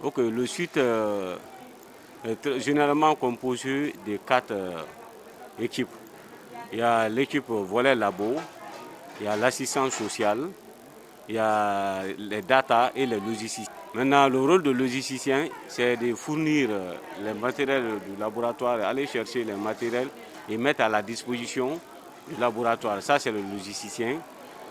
Ok, le site est généralement composé de 4 équipes. Il y a l'équipe volet labo, il y a l'assistance sociale, il y a les data et les logisticiens. Maintenant, le rôle de logisticien, c'est de fournir les matériels du laboratoire, aller chercher les matériels et mettre à la disposition du laboratoire. Ça, c'est le logisticien.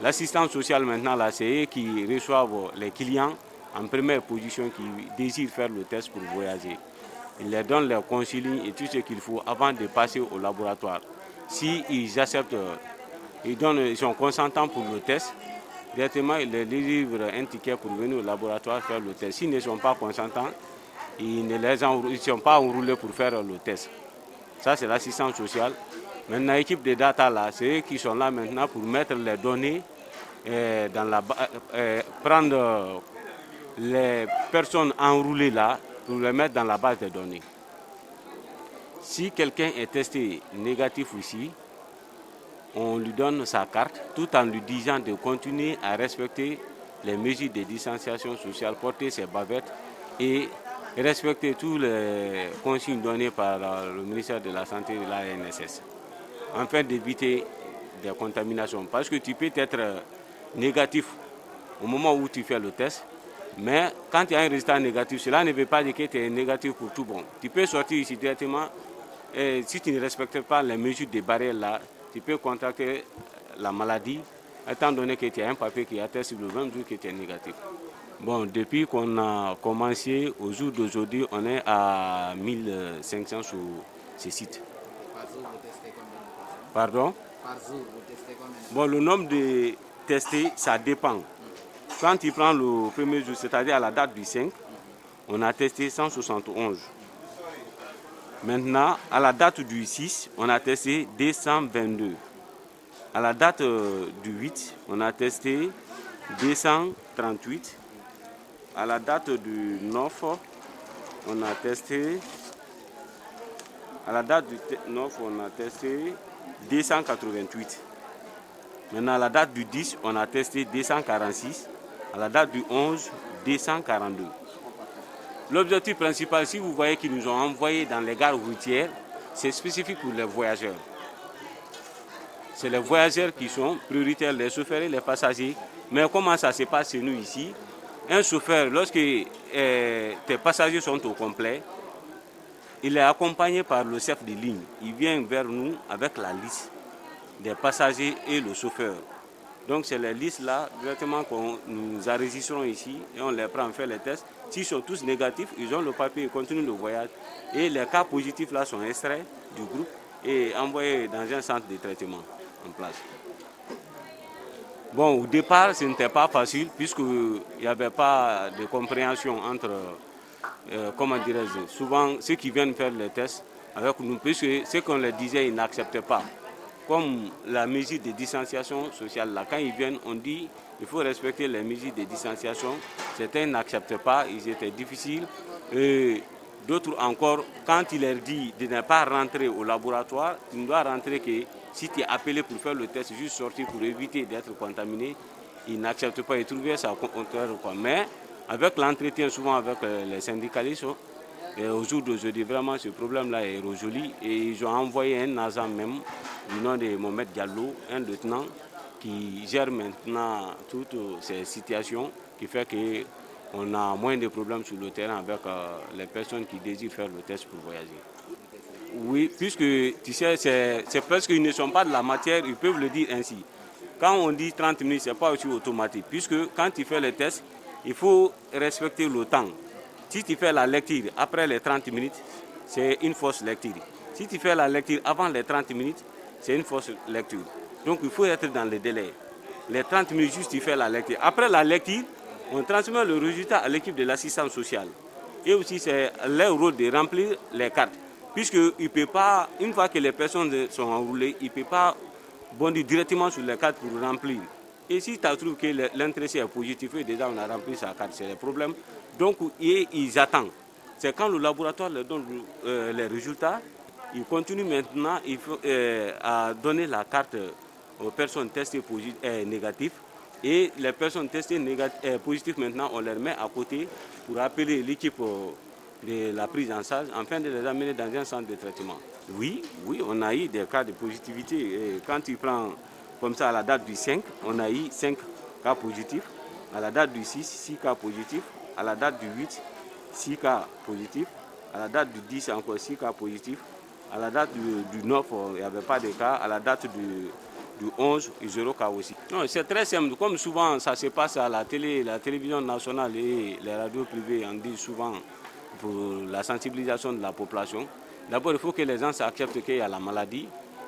L'assistance sociale, maintenant, là, c'est eux qui reçoivent les clients en première position qui désirent faire le test pour voyager. Ils leur donnent leurs consignes et tout ce qu'il faut avant de passer au laboratoire. S'ils acceptent, ils sont consentants pour le test, directement ils leur délivrent un ticket pour venir au laboratoire faire le test. S'ils ne sont pas consentants, ils ne sont pas enroulés pour faire le test. Ça, c'est l'assistance sociale. Maintenant, l'équipe de data, là, c'est eux qui sont là maintenant pour mettre les données prendre les personnes enroulées là pour les mettre dans la base de données. Si quelqu'un est testé négatif ici, on lui donne sa carte tout en lui disant de continuer à respecter les mesures de distanciation sociale, porter ses bavettes et respecter toutes les consignes données par le ministère de la Santé et de l'ANSS, afin d'éviter des contaminations. Parce que tu peux être négatif au moment où tu fais le test, mais quand il y a un résultat négatif, cela ne veut pas dire que tu es négatif pour tout bon. Tu peux sortir ici directement et si tu ne respectes pas les mesures de barrière là, tu peux contracter la maladie, étant donné que tu as un papier qui atteste le même jour que tu es négatif. Bon, depuis qu'on a commencé, au jour d'aujourd'hui, on est à 1500 sur ce site. Par jour, vous testez combien de personnes? Pardon? Par jour, vous testez combien de personnes? Bon, le nombre de testés, ça dépend. Quand tu prends le premier jour, c'est-à-dire à la date du 5, on a testé 171. Maintenant, à la date du 6, on a testé 222. À la date du 8, on a testé 238. À la date du 9, on a testé. À la date du 9, on a testé 288. Maintenant, à la date du 10, on a testé 246. À la date du 11, 242. L'objectif principal, si vous voyez qu'ils nous ont envoyés dans les gares routières, c'est spécifique pour les voyageurs. C'est les voyageurs qui sont prioritaires, les chauffeurs et les passagers. Mais comment ça se passe chez nous ici? Un chauffeur, lorsque tes passagers sont au complet, il est accompagné par le chef de ligne. Il vient vers nous avec la liste des passagers et le chauffeur. Donc c'est les listes là directement qu'on nous enregistrons ici et on les prend, on fait les tests. S'ils sont tous négatifs, ils ont le papier, ils continuent le voyage. Et les cas positifs là sont extraits du groupe et envoyés dans un centre de traitement en place. Bon, au départ, ce n'était pas facile puisqu'il n'y avait pas de compréhension entre, comment dirais-je, souvent ceux qui viennent faire les tests avec nous, puisque ce qu'on leur disait, ils n'acceptaient pas. Comme la mesure de distanciation sociale, là, quand ils viennent, on dit qu'il faut respecter les mesures de distanciation. Certains n'acceptent pas, ils étaient difficiles. Et d'autres encore, quand il leur dit de ne pas rentrer au laboratoire, tu ne dois rentrer que si tu es appelé pour faire le test, juste sortir pour éviter d'être contaminé. Ils n'acceptent pas, ils trouvaient ça contraire. Mais avec l'entretien, souvent avec les syndicalistes, et au jour d'aujourd'hui, vraiment, ce problème-là est résolu. Et ils ont envoyé un agent même, du nom de Mohamed Diallo, un lieutenant, qui gère maintenant toutes ces situations, qui fait qu'on a moins de problèmes sur le terrain avec les personnes qui désirent faire le test pour voyager. Oui, puisque tu sais, c'est presque qu'ils ne sont pas de la matière, ils peuvent le dire ainsi. Quand on dit 30 minutes, ce n'est pas aussi automatique, puisque quand tu fais le test, il faut respecter le temps. Si tu fais la lecture après les 30 minutes, c'est une fausse lecture. Si tu fais la lecture avant les 30 minutes, c'est une fausse lecture. Donc il faut être dans les délais. Les 30 minutes, juste tu fais la lecture. Après la lecture, on transmet le résultat à l'équipe de l'assistance sociale. Et aussi, c'est leur rôle de remplir les cartes. Puisqu'il ne peut pas, une fois que les personnes sont enroulées, il ne peut pas bondir directement sur les cartes pour remplir. Et si tu trouves que l'intéressé est positif et déjà on a rempli sa carte, c'est le problème. Donc ils attendent. C'est quand le laboratoire leur donne les résultats, ils continuent maintenant à donner la carte aux personnes testées négatives Et les personnes testées positives maintenant, on les met à côté pour appeler l'équipe de la prise en charge afin de les amener dans un centre de traitement. Oui, on a eu des cas de positivité. Et quand tu prends comme ça à la date du 5, on a eu 5 cas positifs. À la date du 6, 6 cas positifs. À la date du 8, 6 cas positifs. À la date du 10, encore 6 cas positifs. À la date du 9, il n'y avait pas de cas. À la date du 11, 0 cas aussi. C'est très simple. Comme souvent ça se passe à la télévision nationale et les radios privées en disent souvent pour la sensibilisation de la population. D'abord, il faut que les gens acceptent qu'il y a la maladie.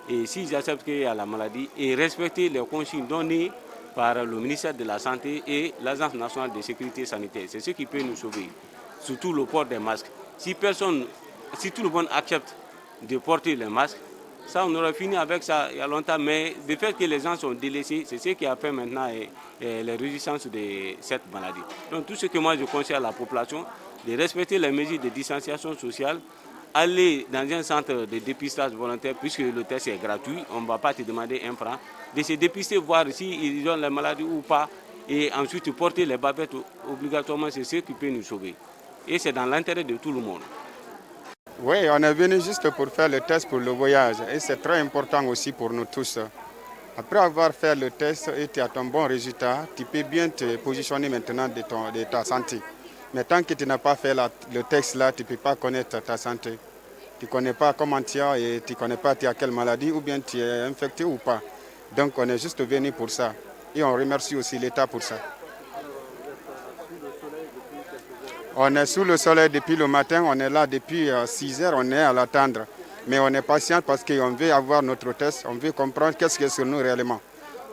Et s'ils acceptent qu'il y a la maladie, et respecter les consignes données par le ministère de la Santé et l'Agence nationale de sécurité sanitaire. C'est ce qui peut nous sauver. Surtout le port des masques. Si tout le monde accepte de porter les masques, ça, on aurait fini avec ça il y a longtemps. Mais le fait que les gens sont délaissés, c'est ce qui a fait maintenant les résistances de cette maladie. Donc tout ce que moi je conseille à la population, de respecter les mesures de distanciation sociale, aller dans un centre de dépistage volontaire, puisque le test est gratuit, on ne va pas te demander un franc, de se dépister, voir s'ils ont la maladie ou pas, et ensuite porter les babettes obligatoirement, c'est ce qui peut nous sauver. Et c'est dans l'intérêt de tout le monde. Oui, on est venu juste pour faire le test pour le voyage, et c'est très important aussi pour nous tous. Après avoir fait le test et tu as ton bon résultat, tu peux bien te positionner maintenant de ta santé. Mais tant que tu n'as pas fait le test là, tu ne peux pas connaître ta santé. Tu ne connais pas comment tu as et tu ne connais pas tu as quelle maladie ou bien tu es infecté ou pas. Donc on est juste venu pour ça. Et on remercie aussi l'État pour ça. On est sous le soleil depuis le matin, on est là depuis 6 heures, on est à l'attendre. Mais on est patient parce qu'on veut avoir notre test, on veut comprendre qu'est-ce qui est sur nous réellement.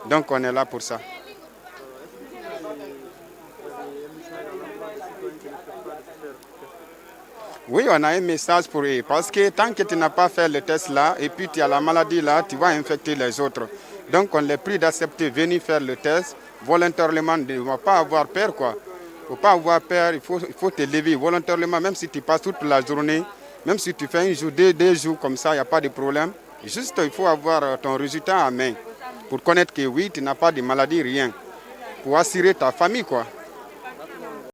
Donc on est là pour ça. Oui, on a un message pour eux. Parce que tant que tu n'as pas fait le test là, et puis tu as la maladie là, tu vas infecter les autres. Donc on les prie d'accepter, venir faire le test volontairement, de ne pas avoir peur quoi. Il ne faut pas avoir peur, il faut te lever volontairement, même si tu passes toute la journée, même si tu fais un jour, deux jours comme ça, il n'y a pas de problème. Juste, il faut avoir ton résultat en main pour connaître que oui, tu n'as pas de maladie, rien. Pour assurer ta famille quoi.